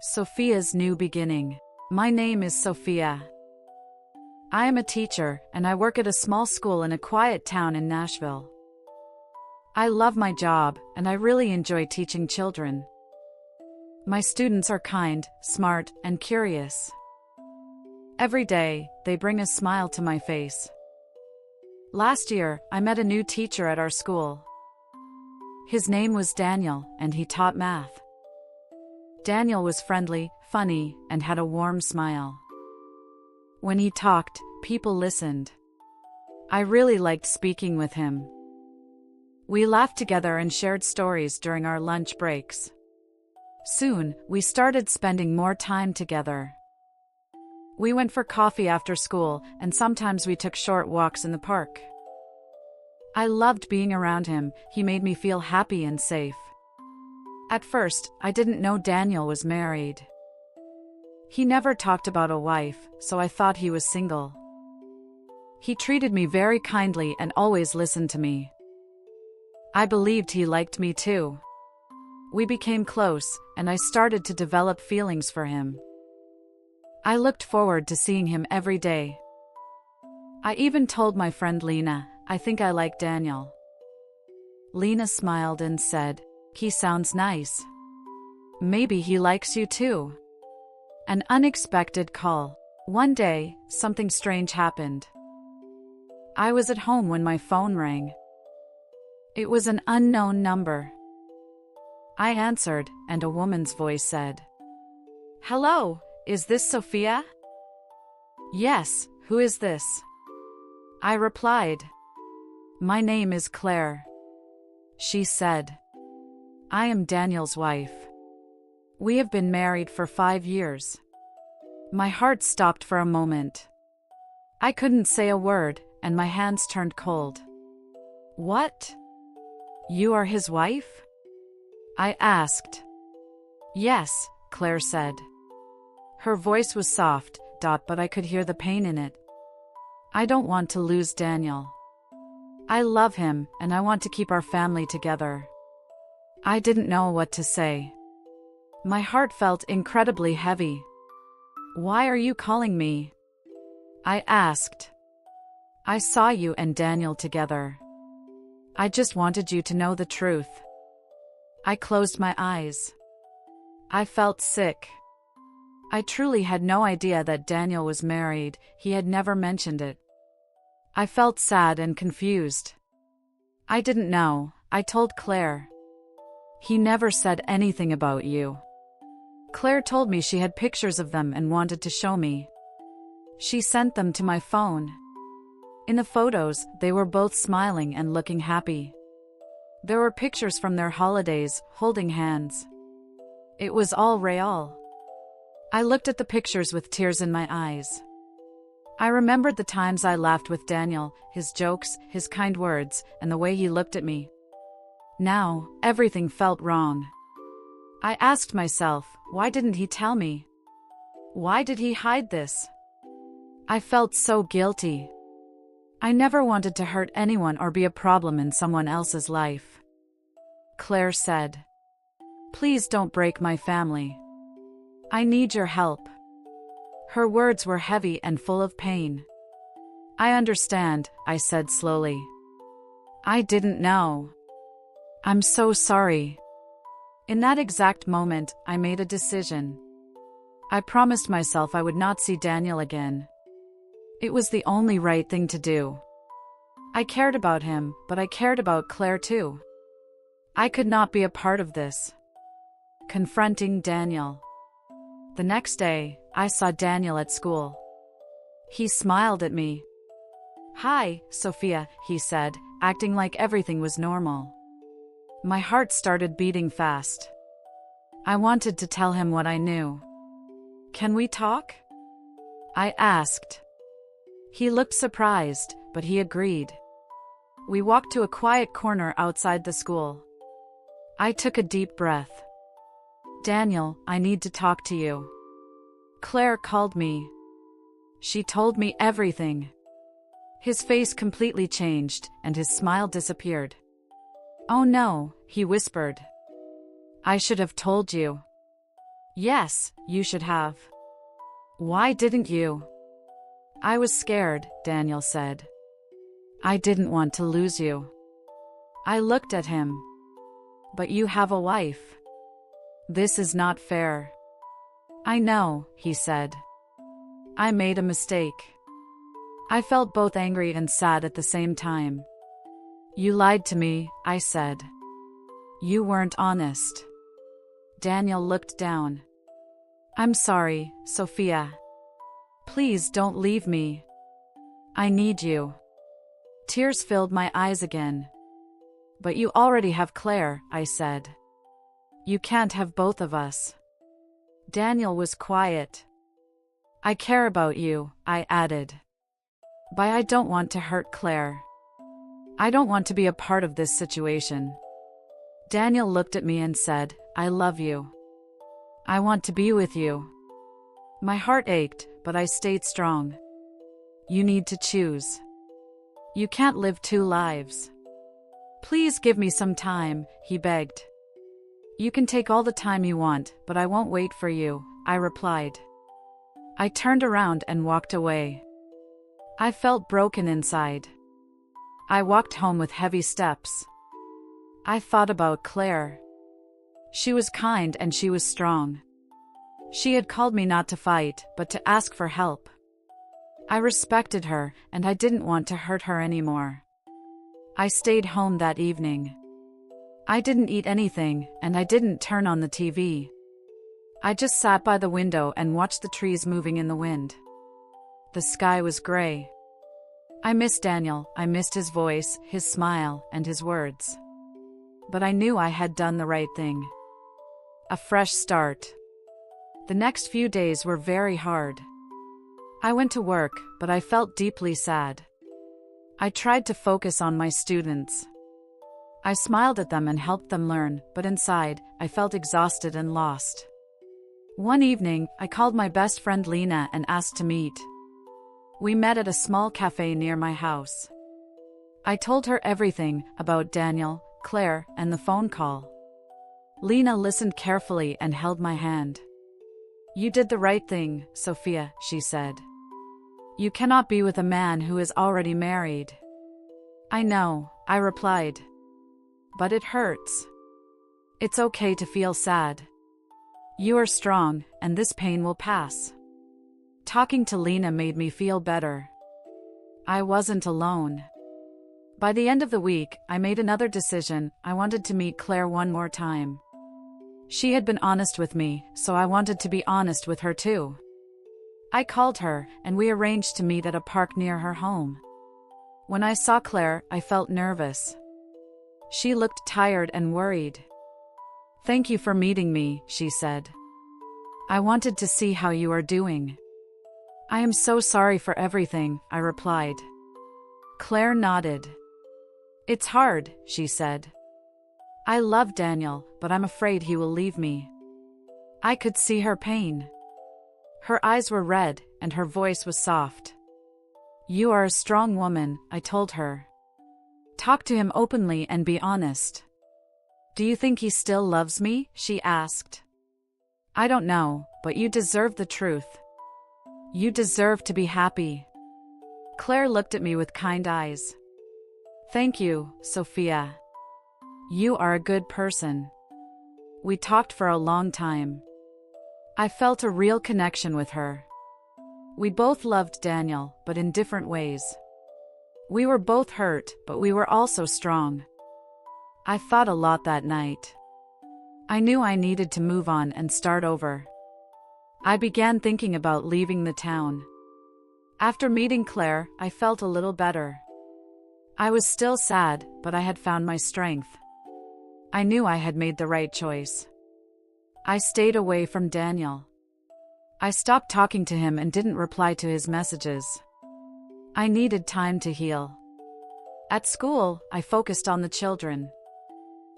Sophia's new beginning. My name is Sophia. I am a teacher, and I work at a small school in a quiet town in Nashville. I love my job, and I really enjoy teaching children. My students are kind, smart, and curious. Every day, they bring a smile to my face. Last year, I met a new teacher at our school. His name was Daniel, and he taught math. Daniel was friendly, funny, and had a warm smile. When he talked, people listened. I really liked speaking with him. We laughed together and shared stories during our lunch breaks. Soon, we started spending more time together. We went for coffee after school, and sometimes we took short walks in the park. I loved being around him. He made me feel happy and safe. At first, I didn't know Daniel was married. He never talked about a wife, so I thought he was single. He treated me very kindly and always listened to me. I believed he liked me too. We became close, and I started to develop feelings for him. I looked forward to seeing him every day. I even told my friend Lena, I think I like Daniel. Lena smiled and said, "He sounds nice. Maybe he likes you too." An unexpected call. One day, something strange happened. I was at home when my phone rang. It was an unknown number. I answered, and a woman's voice said, "Hello, is this Sophia?" "Yes, who is this?" I replied. "My name is Claire." She said, "I am Daniel's wife. We have been married for 5 years." My heart stopped for a moment. I couldn't say a word, and my hands turned cold. "What? You are his wife?" I asked. "Yes," Claire said. Her voice was soft, but I could hear the pain in it. "I don't want to lose Daniel. I love him, and I want to keep our family together." I didn't know what to say. My heart felt incredibly heavy. "Why are you calling me?" I asked. "I saw you and Daniel together. I just wanted you to know the truth." I closed my eyes. I felt sick. I truly had no idea that Daniel was married. He had never mentioned it. I felt sad and confused. "I didn't know," I told Claire. "He never said anything about you." Claire told me she had pictures of them and wanted to show me. She sent them to my phone. In the photos, they were both smiling and looking happy. There were pictures from their holidays, holding hands. It was all real. I looked at the pictures with tears in my eyes. I remembered the times I laughed with Daniel, his jokes, his kind words, and the way he looked at me. Now, everything felt wrong. I asked myself, why didn't he tell me? Why did he hide this? I felt so guilty. I never wanted to hurt anyone or be a problem in someone else's life. Claire said, "Please don't break my family. I need your help." Her words were heavy and full of pain. "I understand," I said slowly. "I didn't know. I'm so sorry." In that exact moment, I made a decision. I promised myself I would not see Daniel again. It was the only right thing to do. I cared about him, but I cared about Claire too. I could not be a part of this. Confronting Daniel. The next day, I saw Daniel at school. He smiled at me. "Hi, Sophia," he said, acting like everything was normal. My heart started beating fast. I wanted to tell him what I knew. "Can we talk?" I asked. He looked surprised, but he agreed. We walked to a quiet corner outside the school. I took a deep breath. "Daniel, I need to talk to you." Claire called me. She told me everything. His face completely changed, and his smile disappeared. "Oh no," he whispered. "I should have told you. Yes, you should have. Why didn't you? I was scared, Daniel said. I didn't want to lose you. I looked at him. But you have a wife. This is not fair. I know, he said. I made a mistake. I felt both angry and sad at the same time. You lied to me, I said. You weren't honest. Daniel looked down. I'm sorry, Sophia. Please don't leave me. I need you. Tears filled my eyes again. But you already have Claire, I said. You can't have both of us. Daniel was quiet. I care about you, I added. But I don't want to hurt Claire. I don't want to be a part of this situation. Daniel looked at me and said, I love you. I want to be with you. My heart ached, but I stayed strong. You need to choose. You can't live two lives. Please give me some time, he begged. You can take all the time you want, but I won't wait for you, I replied. I turned around and walked away. I felt broken inside. I walked home with heavy steps. I thought about Claire. She was kind and she was strong. She had called me not to fight, but to ask for help. I respected her, and I didn't want to hurt her anymore. I stayed home that evening. I didn't eat anything, and I didn't turn on the TV. I just sat by the window and watched the trees moving in the wind. The sky was gray. I missed Daniel, I missed his voice, his smile, and his words. But I knew I had done the right thing. A fresh start. The next few days were very hard. I went to work, but I felt deeply sad. I tried to focus on my students. I smiled at them and helped them learn, but inside, I felt exhausted and lost. One evening, I called my best friend Lena and asked to meet. We met at a small cafe near my house. I told her everything about Daniel, Claire, and the phone call. Lena listened carefully and held my hand. You did the right thing, Sophia, she said. You cannot be with a man who is already married. I know, I replied. But it hurts. It's okay to feel sad. You are strong, and this pain will pass. Talking to Lena made me feel better. I wasn't alone. By the end of the week, I made another decision. I wanted to meet Claire one more time. She had been honest with me, so I wanted to be honest with her too. I called her, and we arranged to meet at a park near her home. When I saw Claire, I felt nervous. She looked tired and worried. Thank you for meeting me, she said. I wanted to see how you are doing. I am so sorry for everything, I replied. Claire nodded. It's hard, she said. I love Daniel, but I'm afraid he will leave me. I could see her pain. Her eyes were red, and her voice was soft. You are a strong woman, I told her. Talk to him openly and be honest. Do you think he still loves me? She asked. I don't know, but you deserve the truth. You deserve to be happy. Claire looked at me with kind eyes. Thank you, Sophia. You are a good person. We talked for a long time. I felt a real connection with her. We both loved Daniel, but in different ways. We were both hurt, but we were also strong. I thought a lot that night. I knew I needed to move on and start over. I began thinking about leaving the town. After meeting Claire, I felt a little better. I was still sad, but I had found my strength. I knew I had made the right choice. I stayed away from Daniel. I stopped talking to him and didn't reply to his messages. I needed time to heal. At school, I focused on the children.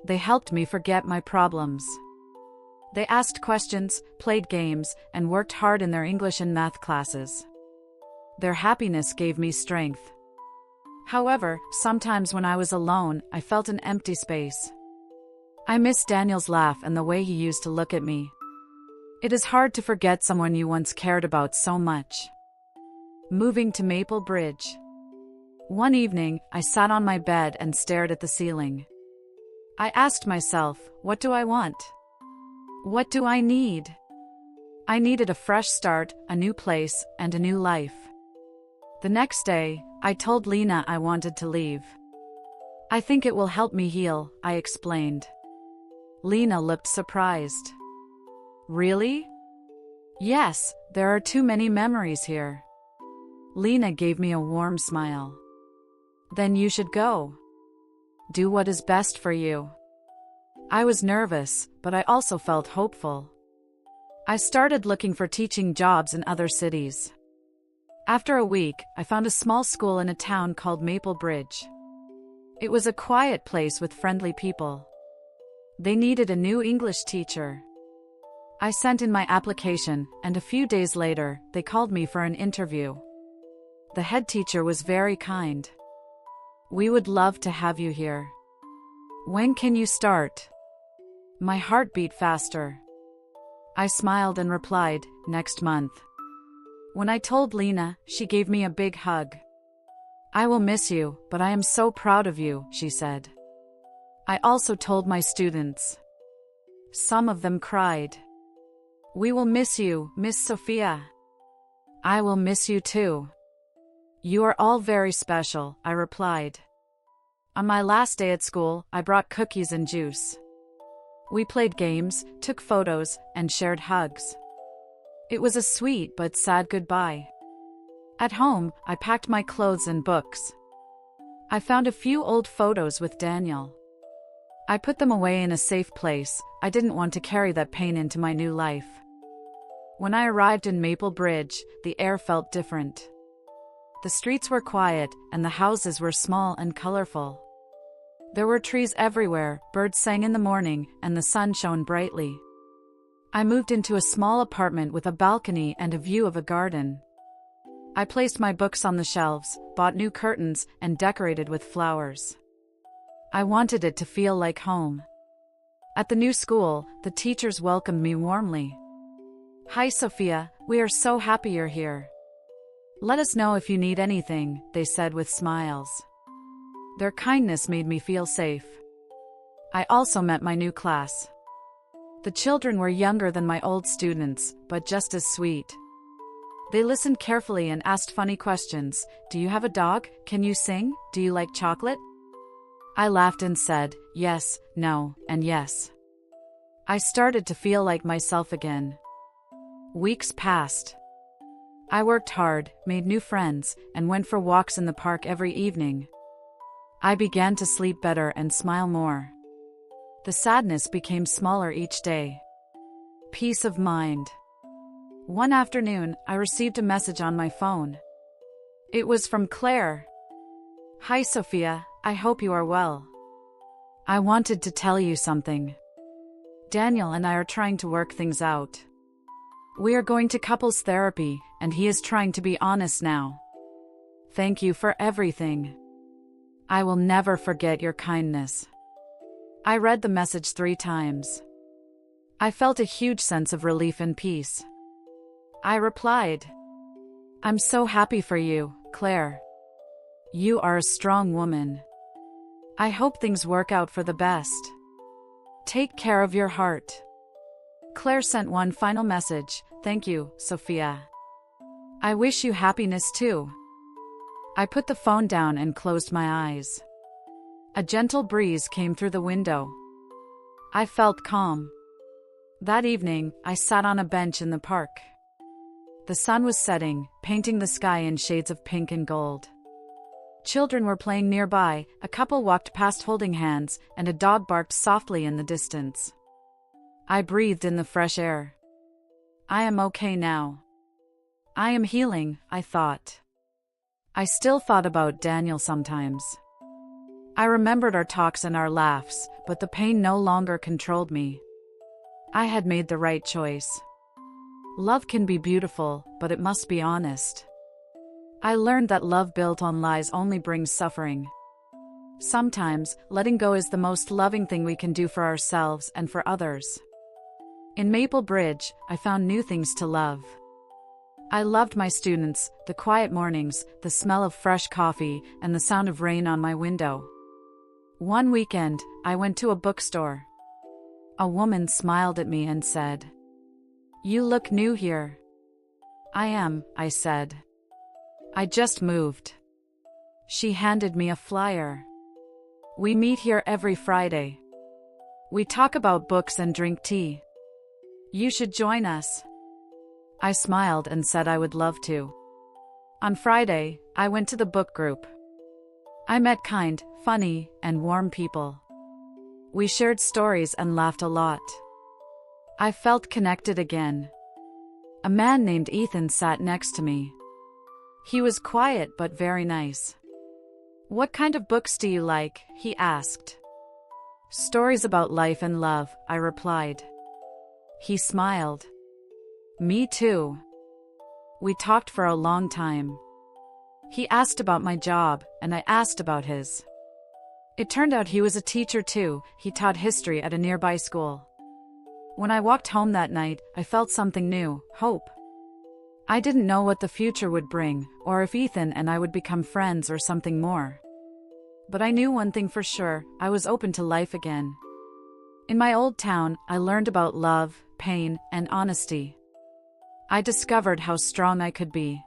They helped me forget my problems. They asked questions, played games, and worked hard in their English and math classes. Their happiness gave me strength. However, sometimes when I was alone, I felt an empty space. I missed Daniel's laugh and the way he used to look at me. It is hard to forget someone you once cared about so much. Moving to Maple Bridge. One evening, I sat on my bed and stared at the ceiling. I asked myself, what do I want? What do I need? I needed a fresh start, a new place, and a new life. The next day, I told Lena I wanted to leave. I think it will help me heal, I explained. Lena looked surprised. Really? Yes, there are too many memories here. Lena gave me a warm smile. Then you should go. Do what is best for you. I was nervous, but I also felt hopeful. I started looking for teaching jobs in other cities. After a week, I found a small school in a town called Maple Bridge. It was a quiet place with friendly people. They needed a new English teacher. I sent in my application, and a few days later, they called me for an interview. The head teacher was very kind. We would love to have you here. When can you start? My heart beat faster. I smiled and replied, next month. When I told Lena, she gave me a big hug. I will miss you, but I am so proud of you, she said. I also told my students. Some of them cried. We will miss you, Miss Sophia. I will miss you too. You are all very special, I replied. On my last day at school, I brought cookies and juice. We played games, took photos, and shared hugs. It was a sweet but sad goodbye. At home, I packed my clothes and books. I found a few old photos with Daniel. I put them away in a safe place. I didn't want to carry that pain into my new life. When I arrived in Maple Bridge, the air felt different. The streets were quiet, and the houses were small and colorful. There were trees everywhere, birds sang in the morning, and the sun shone brightly. I moved into a small apartment with a balcony and a view of a garden. I placed my books on the shelves, bought new curtains, and decorated with flowers. I wanted it to feel like home. At the new school, the teachers welcomed me warmly. Hi Sophia, we are so happy you're here. Let us know if you need anything, they said with smiles. Their kindness made me feel safe. I also met my new class. The children were younger than my old students, but just as sweet. They listened carefully and asked funny questions. Do you have a dog? Can you sing? Do you like chocolate? I laughed and said, yes, no, and yes. I started to feel like myself again. Weeks passed. I worked hard, made new friends, and went for walks in the park every evening. I began to sleep better and smile more. The sadness became smaller each day. Peace of mind. One afternoon, I received a message on my phone. It was from Claire. Hi Sophia, I hope you are well. I wanted to tell you something. Daniel and I are trying to work things out. We are going to couples therapy, and he is trying to be honest now. Thank you for everything. I will never forget your kindness. I read the message 3 times. I felt a huge sense of relief and peace. I replied, I'm so happy for you, Claire. You are a strong woman. I hope things work out for the best. Take care of your heart. Claire sent one final message. Thank you, Sophia. I wish you happiness too. I put the phone down and closed my eyes. A gentle breeze came through the window. I felt calm. That evening, I sat on a bench in the park. The sun was setting, painting the sky in shades of pink and gold. Children were playing nearby, a couple walked past holding hands, and a dog barked softly in the distance. I breathed in the fresh air. I am okay now. I am healing, I thought. I still thought about Daniel sometimes. I remembered our talks and our laughs, but the pain no longer controlled me. I had made the right choice. Love can be beautiful, but it must be honest. I learned that love built on lies only brings suffering. Sometimes, letting go is the most loving thing we can do for ourselves and for others. In Maple Bridge, I found new things to love. I loved my students, the quiet mornings, the smell of fresh coffee, and the sound of rain on my window. One weekend, I went to a bookstore. A woman smiled at me and said, "You look new here." "I am," I said. "I just moved." She handed me a flyer. "We meet here every Friday. We talk about books and drink tea. You should join us." I smiled and said I would love to. On Friday, I went to the book group. I met kind, funny, and warm people. We shared stories and laughed a lot. I felt connected again. A man named Ethan sat next to me. He was quiet but very nice. "What kind of books do you like?" he asked. "Stories about life and love," I replied. He smiled. "Me too." We talked for a long time. He asked about my job, and I asked about his. It turned out he was a teacher too. He taught history at a nearby school. When I walked home that night, I felt something new, hope. I didn't know what the future would bring, or if Ethan and I would become friends or something more. But I knew one thing for sure, I was open to life again. In my old town, I learned about love, pain, and honesty. I discovered how strong I could be.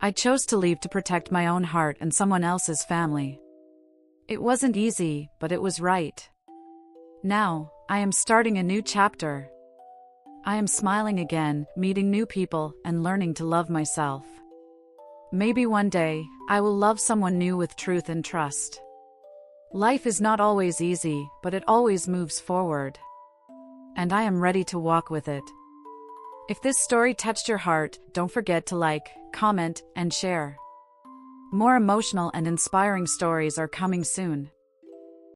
I chose to leave to protect my own heart and someone else's family. It wasn't easy, but it was right. Now, I am starting a new chapter. I am smiling again, meeting new people, and learning to love myself. Maybe one day, I will love someone new with truth and trust. Life is not always easy, but it always moves forward. And I am ready to walk with it. If this story touched your heart, don't forget to like, comment, and share. More emotional and inspiring stories are coming soon.